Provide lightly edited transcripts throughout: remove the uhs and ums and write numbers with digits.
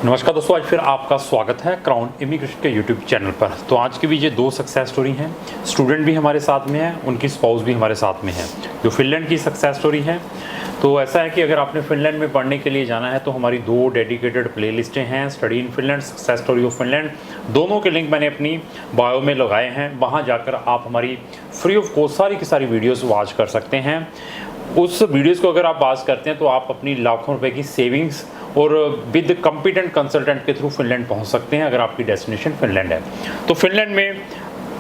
नमस्कार दोस्तों, आज फिर आपका स्वागत है क्राउन इमिग्रेशन के यूट्यूब चैनल पर। तो आज की भी ये दो सक्सेस स्टोरी हैं। स्टूडेंट भी हमारे साथ में है, उनकी स्पाउस भी हमारे साथ में है। जो फिनलैंड की सक्सेस स्टोरी है, तो ऐसा है कि अगर आपने फिनलैंड में पढ़ने के लिए जाना है तो हमारी दो डेडिकेटेड प्लेलिस्टें हैं, study in Finland, success story of Finland. दोनों के लिंक मैंने अपनी बायो में लगाए हैं। वहाँ जाकर आप हमारी फ्री ऑफ कॉस्ट सारी की सारी वीडियोज़ वॉच कर सकते हैं। उस वीडियोज़ को अगर आप वॉच करते हैं तो आप अपनी लाखों रुपए की सेविंग्स और विद कॉम्पिटेंट कंसल्टेंट के थ्रू फिनलैंड पहुंच सकते हैं अगर आपकी डेस्टिनेशन फिनलैंड है। तो फिनलैंड में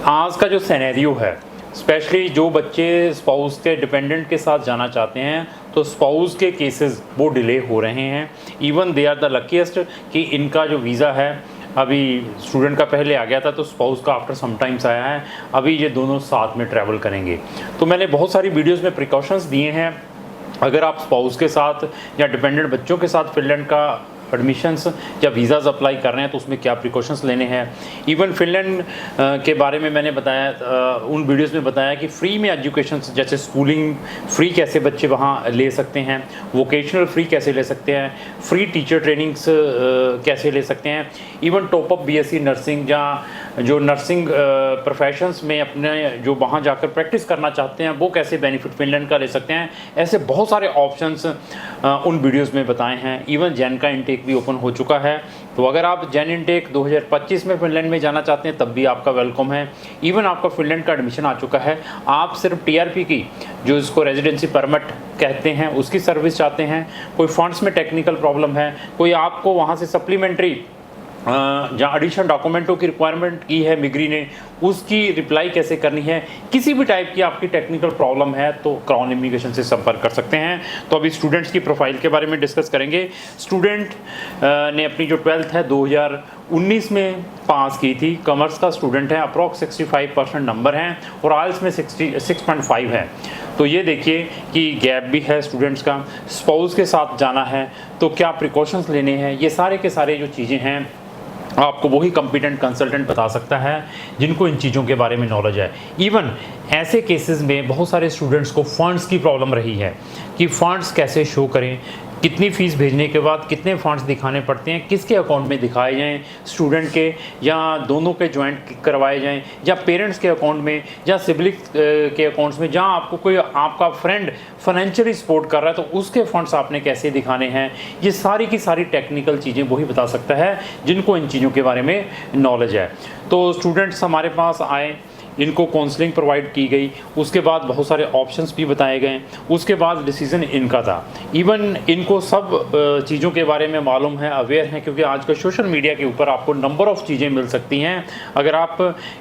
आज का जो सिनेरियो है, स्पेशली जो बच्चे स्पाउस के डिपेंडेंट के साथ जाना चाहते हैं, तो स्पाउस के केसेस वो डिले हो रहे हैं। Even they are the luckiest कि इनका जो वीज़ा है अभी स्टूडेंट का पहले आ गया था, तो स्पाउस का आफ्टर सम टाइम्स आया है। अभी ये दोनों साथ में ट्रैवल करेंगे। तो मैंने बहुत सारी वीडियोज़ में प्रिकॉशंस दिए हैं। अगर आप स्पाउस के साथ या डिपेंडेंट बच्चों के साथ फिनलैंड का एडमिशन्स या वीज़ाज़ अप्लाई कर रहे हैं तो उसमें क्या प्रिकॉशंस लेने हैं। इवन फिनलैंड के बारे में मैंने बताया, उन वीडियोस में बताया कि फ्री में एजुकेशन जैसे स्कूलिंग फ्री कैसे बच्चे वहाँ ले सकते हैं, वोकेशनल फ्री कैसे ले सकते हैं, फ्री टीचर ट्रेनिंग्स कैसे ले सकते हैं, even top up BSc nursing या जो नर्सिंग प्रोफेशंस में अपने जो वहाँ जाकर प्रैक्टिस करना चाहते हैं वो कैसे बेनिफिट फिनलैंड का ले सकते हैं। ऐसे बहुत सारे ऑप्शंस उन वीडियोज़ में बताए हैं। इवन जैन का इंटेक भी ओपन हो चुका है, तो अगर आप जैन इंटेक 2025 में फिनलैंड में जाना चाहते हैं तब भी आपका वेलकम है। इवन आपका फिनलैंड का एडमिशन आ चुका है, आप सिर्फ टीआरपी की जो इसको रेजिडेंसी परमिट कहते हैं उसकी सर्विस चाहते हैं, कोई फंड्स में टेक्निकल प्रॉब्लम है, कोई आपको वहाँ से सप्लीमेंट्री जहाँ एडिशनल डॉक्यूमेंटों की रिक्वायरमेंट की है मिग्री ने, उसकी रिप्लाई कैसे करनी है, किसी भी टाइप की आपकी टेक्निकल प्रॉब्लम है तो क्राउन इमिग्रेशन से संपर्क कर सकते हैं। तो अभी स्टूडेंट्स की प्रोफाइल के बारे में डिस्कस करेंगे। स्टूडेंट ने अपनी जो 12th है 2019 में पास की थी। कॉमर्स का स्टूडेंट है, अप्रॉक्स 65% नंबर हैं और आइल्स में 6.5 है। तो ये देखिए कि गैप भी है स्टूडेंट्स का। स्पाउस के साथ जाना है तो क्या प्रिकॉशंस लेने हैं, ये सारे के सारे जो चीज़ें हैं आपको वही कॉम्पिटेंट कंसल्टेंट बता सकता है जिनको इन चीज़ों के बारे में नॉलेज है। इवन ऐसे केसेस में बहुत सारे स्टूडेंट्स को फंड्स की प्रॉब्लम रही है कि फंड्स कैसे शो करें, कितनी फ़ीस भेजने के बाद कितने फंड्स दिखाने पड़ते हैं, किसके अकाउंट में दिखाए जाएं, स्टूडेंट के या दोनों के जॉइंट करवाए जाएं, या पेरेंट्स के अकाउंट में या सिबलिंग्स के अकाउंट्स में, जहां आपको कोई आपका फ्रेंड फाइनेंशियली सपोर्ट कर रहा है तो उसके फंड्स आपने कैसे दिखाने हैं। ये सारी की सारी टेक्निकल चीज़ें वही बता सकता है जिनको इन चीज़ों के बारे में नॉलेज है। तो स्टूडेंट्स हमारे पास आए, इनको काउंसलिंग प्रोवाइड की गई, उसके बाद बहुत सारे ऑप्शंस भी बताए गए, उसके बाद डिसीज़न इनका था। इवन इनको सब चीज़ों के बारे में मालूम है, अवेयर हैं, क्योंकि आजकल सोशल मीडिया के ऊपर आपको नंबर ऑफ़ चीज़ें मिल सकती हैं। अगर आप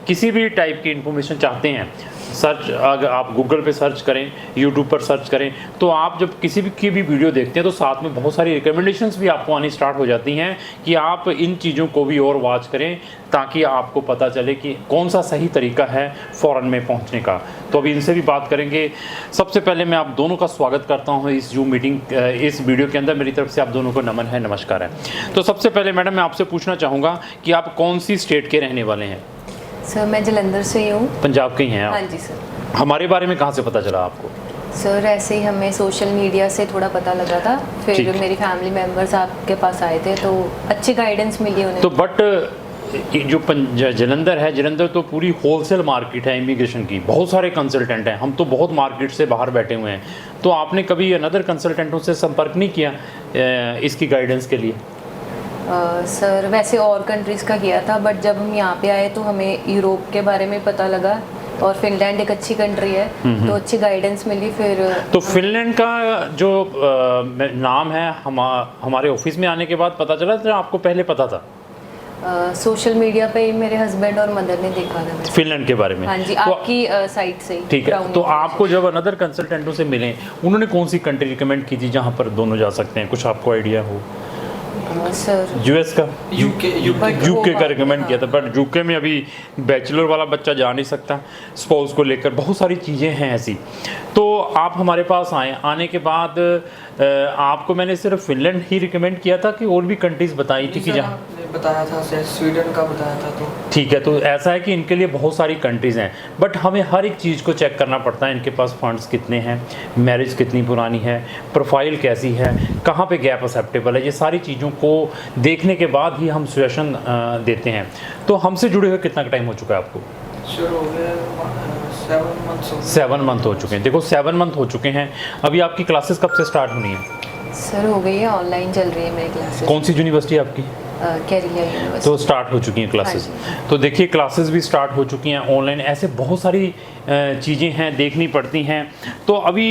किसी भी टाइप की इन्फॉर्मेशन चाहते हैं, सर्च अगर आप गूगल पे सर्च करें, यूट्यूब पर सर्च करें, तो आप जब किसी भी की भी वीडियो देखते हैं तो साथ में बहुत सारी रिकमेंडेशंस भी आपको आनी स्टार्ट हो जाती हैं कि आप इन चीज़ों को भी और वॉच करें ताकि आपको पता चले कि कौन सा सही तरीका है फ़ॉरेन में पहुंचने का। तो अभी इनसे भी बात करेंगे। सबसे पहले मैं आप दोनों का स्वागत करता हूं इस जूम मीटिंग, इस वीडियो के अंदर। मेरी तरफ से आप दोनों को नमन है, नमस्कार है। तो सबसे पहले मैडम मैं आपसे पूछना चाहूँगा कि आप कौन सी स्टेट के रहने वाले हैं? सर मैं जलंधर से ही हूँ। पंजाब के ही हैं आप? हाँ जी सर। हमारे बारे में कहाँ से पता चला आपको? सर ऐसे ही हमें सोशल मीडिया से थोड़ा पता लगा था, फिर मेरी फैमिली मेम्बर्स आपके पास आए थे तो अच्छी गाइडेंस मिली उन्हें। तो बट जो जलंधर है, जलंधर तो पूरी होलसेल मार्केट है इमिग्रेशन की, बहुत सारे कंसल्टेंट हैं, हम तो बहुत मार्केट से बाहर बैठे हुए हैं। तो आपने कभी अनदर कंसल्टेंटों से संपर्क नहीं किया इसकी गाइडेंस के लिए? सर वैसे और कंट्रीज़ का किया था, बट जब हम यहाँ पे आए तो हमें यूरोप के बारे में पता लगा और फिनलैंड एक अच्छी कंट्री है तो अच्छी गाइडेंस मिली। फिर तो फिनलैंड का जो नाम है हमारे ऑफिस में आने के बाद पता चला था, आपको पहले पता था? सोशल मीडिया पे ही मेरे हस्बैंड और मदर ने देखा था फिनलैंड के बारे में। हाँ जी, तो आपकी साइट से। ठीक है। तो आपको जब अनदर कंसल्टेंटों से मिले, उन्होंने कौन सी कंट्री रिकमेंड की थी जहाँ पर दोनों जा सकते हैं? कुछ आपको आइडिया हो? सर यूएस का, यूके का रिकमेंड किया था, बट यूके में अभी बैचलर वाला बच्चा जा नहीं सकता स्पाउस को लेकर, बहुत सारी चीज़ें हैं ऐसी। तो आप हमारे पास आए, आने के बाद आपको मैंने सिर्फ फिनलैंड ही रिकमेंड किया था कि और भी कंट्रीज़ बताई थी कि जहाँ? बताया था, स्वीडन का बताया था। तो ठीक है, तो ऐसा है कि इनके लिए बहुत सारी कंट्रीज़ हैं, बट हमें हर एक चीज़ को चेक करना पड़ता है। इनके पास फंड्स कितने हैं, मैरिज कितनी पुरानी है, प्रोफाइल कैसी है, कहाँ पे गैप एक्सेप्टेबल है, ये सारी चीज़ों को देखने के बाद ही हम सजेशन देते हैं। तो हमसे जुड़े हुए कितना टाइम हो चुका है आपको? शुरू हो गया 7 मंथ्स हो गए। 7 मंथ हो चुके हैं। देखो 7 मंथ हो चुके हैं। अभी आपकी क्लासेस कब से स्टार्ट होनी है? सर हो गई है, ऑनलाइन चल रही है मेरी क्लासेस। कौन सी यूनिवर्सिटी है आपकी? Career university. तो स्टार्ट हो चुकी हैं क्लासेस। हाँ तो देखिए क्लासेस भी स्टार्ट हो चुकी हैं ऑनलाइन। ऐसे बहुत सारी चीज़ें हैं, देखनी पड़ती हैं। तो अभी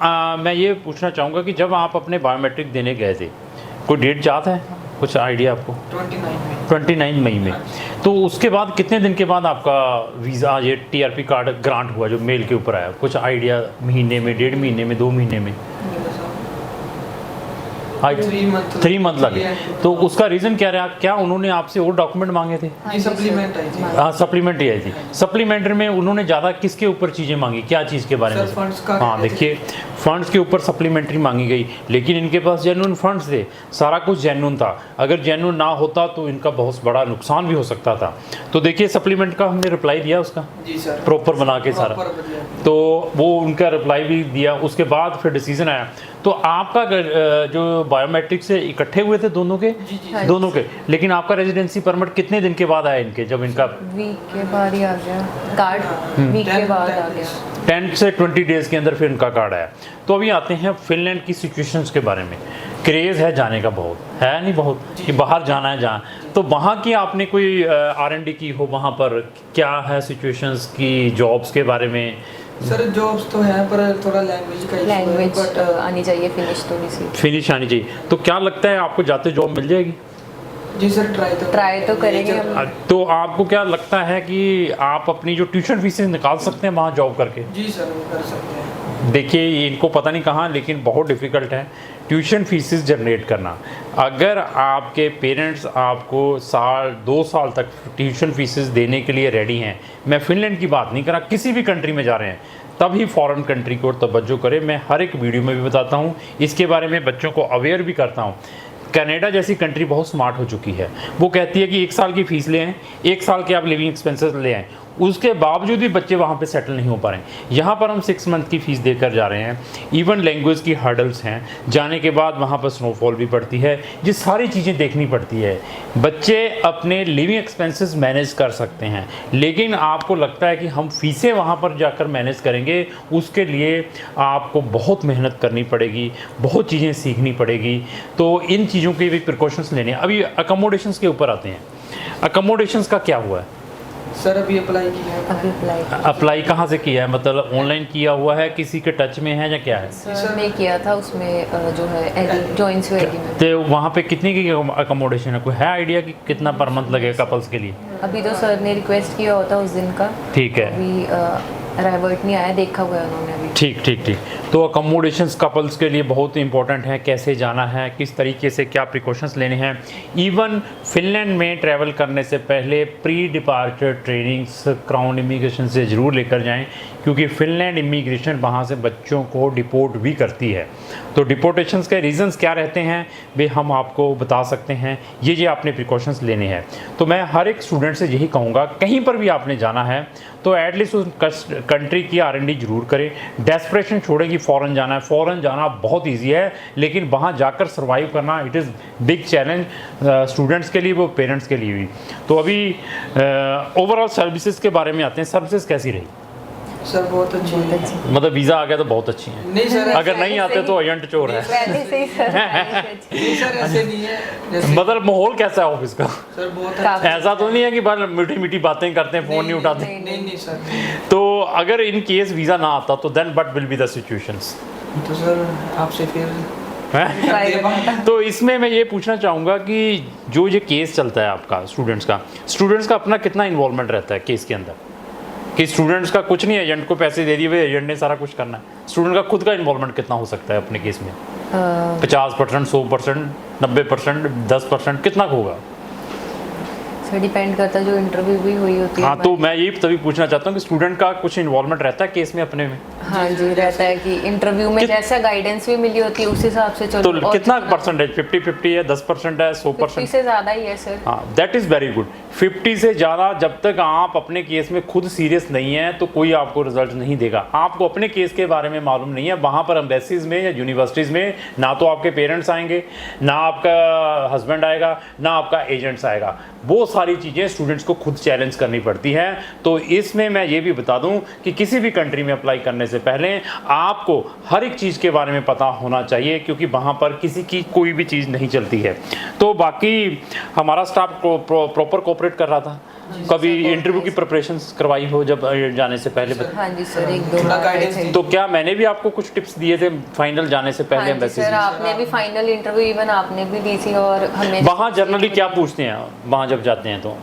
मैं ये पूछना चाहूँगा कि जब आप अपने बायोमेट्रिक देने गए थे, कोई डेट याद है, कुछ आइडिया आपको? 29 मई में। तो उसके बाद कितने दिन के बाद आपका वीज़ा, ये TRP कार्ड ग्रांट हुआ जो मेल के ऊपर आया? कुछ आइडिया? महीने में, 1.5 महीने में, 2 महीने में? 3 मंथ लगे। तो उसका रीज़न क्या रहा? क्या उन्होंने आपसे और डॉक्यूमेंट मांगे थे? जी सप्लीमेंट आई थी। हाँ, सप्लीमेंट्री आई थी। सप्लीमेंट्री में उन्होंने ज़्यादा किसके ऊपर चीज़ें मांगी, क्या चीज़ के बारे में? सर फंड्स का। हाँ देखिए, फंड्स के ऊपर सप्लीमेंट्री मांगी गई, लेकिन इनके पास जेन्युइन फंड्स थे, सारा कुछ जेन्युइन था। अगर जेन्युइन ना होता तो इनका बहुत बड़ा नुकसान भी हो सकता था। तो देखिए सप्लीमेंट का हमने रिप्लाई दिया उसका, जी सर, प्रॉपर बना के सारा। तो वो उनका रिप्लाई भी दिया, उसके बाद फिर डिसीजन आया। तो आपका जो बायोमेट्रिक से इकट्ठे हुए थे दोनों के? जी। दोनों के। लेकिन आपका रेजिडेंसी परमिट कितने दिन के बाद आया इनके, जब इनका? वीक के बाद ही आ गया कार्ड, वीक के बाद आ गया। 10 से 20 डेज़ के अंदर फिर इनका कार्ड आया। तो अभी आते हैं फिनलैंड की सिचुएशंस के बारे में। क्रेज़ है जाने का, बहुत है, नहीं बहुत, कि बाहर जाना है जहाँ। तो वहाँ की आपने कोई R&D की हो, वहाँ पर क्या है सिचुएशंस की, जॉब्स के बारे में? सर जॉब्स तो है, पर थोड़ा लैंग्वेज का इशू है, लैंग्वेज बट आनी चाहिए, फिनिश थोड़ी सी। फिनिश आनी चाहिए। तो क्या लगता है आपको जाते जॉब मिल जाएगी? जी सर ट्राई तो करेंगे हम। तो आपको क्या लगता है कि आप अपनी जो ट्यूशन फीसें निकाल सकते हैं वहाँ जॉब करके? जी सर वो कर सकते हैं। देखिए इनको पता नहीं कहाँ, लेकिन बहुत डिफ़िकल्ट है ट्यूशन फीसेस जनरेट करना। अगर आपके पेरेंट्स आपको 2 साल तक ट्यूशन फीसेस देने के लिए रेडी हैं, मैं फिनलैंड की बात नहीं कर रहा, किसी भी कंट्री में जा रहे हैं, तभी फॉरेन कंट्री को तवज्जो करें। मैं हर एक वीडियो में भी बताता हूँ, इसके बारे में बच्चों को अवेयर भी करता हूँ। कनाडा जैसी कंट्री बहुत स्मार्ट हो चुकी है, वो कहती है कि 1 साल की फ़ीस ले आएँ, 1 साल के आप लिविंग एक्सपेंसेस ले आएँ, उसके बावजूद भी बच्चे वहाँ पे सेटल नहीं हो पा रहे हैं। यहाँ पर हम 6 मंथ की फ़ीस देकर जा रहे हैं। इवन लैंग्वेज की हर्डल्स हैं, जाने के बाद वहाँ पर स्नोफॉल भी पड़ती है, ये सारी चीज़ें देखनी पड़ती है। बच्चे अपने लिविंग एक्सपेंसेस मैनेज कर सकते हैं, लेकिन आपको लगता है कि हम फ़ीसें वहाँ पर जाकर मैनेज करेंगे, उसके लिए आपको बहुत मेहनत करनी पड़ेगी, बहुत चीज़ें सीखनी पड़ेगी। तो इन चीज़ों के भी प्रिकॉशंस लेने हैं। अभी अकोमोडेशंस के ऊपर आते हैं। अकोमोडेशंस का क्या हुआ है? सर अभी अप्लाई किया है। अभी अप्लाई कहाँ से किया है, मतलब ऑनलाइन किया हुआ है, किसी के टच में है या क्या है? सर ने किया था उसमें जो है जॉइंट्स वेडिंग में। तो वहाँ पे कितने की अकोमोडेशन है, कोई है आइडिया कि कितना पर मंथ लगेगा कपल्स के लिए? अभी तो सर ने रिक्वेस्ट किया होता उस दिन का, ठीक है, अभी राइवर्ट नहीं आया, देखा हुआ है उन्होंने अभी। ठीक। तो अकोमोडेशंस कपल्स के लिए बहुत इंपॉर्टेंट है, कैसे जाना है, किस तरीके से क्या प्रिकॉशंस लेने हैं। इवन फिनलैंड में ट्रैवल करने से पहले pre departure trainings crown immigration से ज़रूर लेकर जाएं, क्योंकि फिनलैंड इमिग्रेशन वहाँ से बच्चों को डिपोर्ट भी करती है। तो डिपोर्टेशंस के रीज़न्स क्या रहते हैं वे हम आपको बता सकते हैं, ये आपने प्रिकॉशंस लेने हैं। तो मैं हर एक स्टूडेंट से यही कहूँगा, कहीं पर भी आपने जाना है तो एटलीस्ट उस कंट्री की R&D जरूर करें। डेस्परेशन छोड़ें कि फ़ॉरेन जाना है, फ़ॉरेन जाना बहुत ईजी है, लेकिन वहाँ जाकर सर्वाइव करना it is big challenge, students के लिए, वो पेरेंट्स के लिए भी। तो अभी ओवरऑल सर्विसेज के बारे में आते हैं। सर्विसेज कैसी रही? सर बहुत अच्छी है। मतलब वीज़ा आ गया तो बहुत अच्छी है, नहीं सर, अगर नहीं आते तो एजेंट चोर है। पहले से ही सर नहीं सर ऐसे नहीं है। जैसे मतलब माहौल कैसा है ऑफिस का? सर बहुत काफी ऐसा तो नहीं है कि बस मीठी मीठी बातें करते हैं, फ़ोन नहीं उठाते? नहीं सर। तो अगर इन केस वीज़ा ना आता तो then what will be the situations? तो सर आपसे फिर तो इसमें मैं ये पूछना चाहूँगा कि जो ये केस चलता है आपका स्टूडेंट्स का अपना कितना इन्वॉल्वमेंट रहता है केस के अंदर? कि स्टूडेंट्स का कुछ नहीं, एजेंट को पैसे दे दिए, एजेंट ने सारा कुछ करना है। स्टूडेंट का खुद का इन्वॉल्वमेंट कितना हो सकता है अपने केस में? 50%, 100%, 90%, 10%, कितना होगा? सर डिपेंड करता है, जो इंटरव्यू भी हुई होती है हाँ, तो मैं ये तभी पूछना चाहता हूँ कि स्टूडेंट का कुछ इन्वॉल्वमेंट रहता है केस में अपने में? हाँ जी, रहता है कि इंटरव्यू में जैसा गाइडेंस भी मिली होती है उस हिसाब से चलो। तो कितना परसेंटेज, 50-50 है, 10% है, 100%? 50 से ज़्यादा ही है सर। हाँ, दैट इज़ वेरी गुड। 50 से ज़्यादा जब तक आप अपने केस में खुद सीरियस नहीं है तो कोई आपको रिजल्ट नहीं देगा। आपको अपने केस के बारे में मालूम नहीं है, वहाँ पर एम्बेसीज में या यूनिवर्सिटीज़ में ना तो आपके पेरेंट्स आएंगे, ना आपका हस्बैंड आएगा, ना आपका एजेंट्स आएगा। वो सारी चीज़ें स्टूडेंट्स को खुद चैलेंज करनी पड़ती है। तो इसमें मैं ये भी बता दूं कि किसी भी कंट्री में अप्लाई करने से पहले आपको हर एक चीज़ के बारे में पता होना चाहिए, क्योंकि वहाँ पर किसी की कोई भी चीज़ नहीं चलती है। तो बाकी हमारा स्टाफ प्रॉपर कोऑपरेट कर रहा था। कभी इंटरव्यू की प्रिपरेशंस करवाई हो जब जाने से पहले? हाँ जी सर, एक दो थोड़ा बार guidance ऐसे ही। तो क्या मैंने भी आपको कुछ टिप्स दिए थे फाइनल जाने से पहले हाँ जी एम्बेसी सर, से? आपने भी फाइनल इंटरव्यू इवन आपने भी दी थी और हमें वहाँ जनरली क्या पूछते हैं वहाँ जब जाते हैं तो?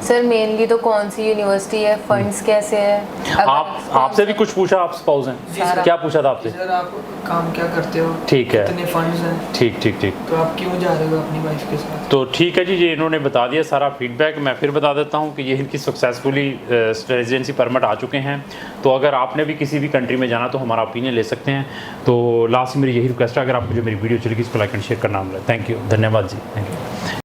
सर मेनली तो कौन सी यूनिवर्सिटी है, फंड्स कैसे है। आपसे भी कुछ पूछा? आप स्पाउस हैं, सर, क्या पूछा था आपसे? सर आप काम क्या करते हो, ठीक है, कितने फंड्स हैं, ठीक ठीक ठीक। तो आप क्यों जा रहे हो अपनी वाइफ के साथ? तो ठीक है जी, ये इन्होंने बता दिया सारा फीडबैक। मैं फिर बता देता हूँ कि ये इनकी सक्सेसफुली रेजिडेंसी परमिट आ चुके हैं। तो अगर आपने भी किसी भी कंट्री में जाना तो हमारा ओपिनियन ले सकते हैं। तो लास्ट में मेरी यही रिक्वेस्ट है, अगर आपको जो मेरी वीडियो चलेगी इसको लाइक एंड शेयर करना। थैंक यू, धन्यवाद जी, थैंक यू।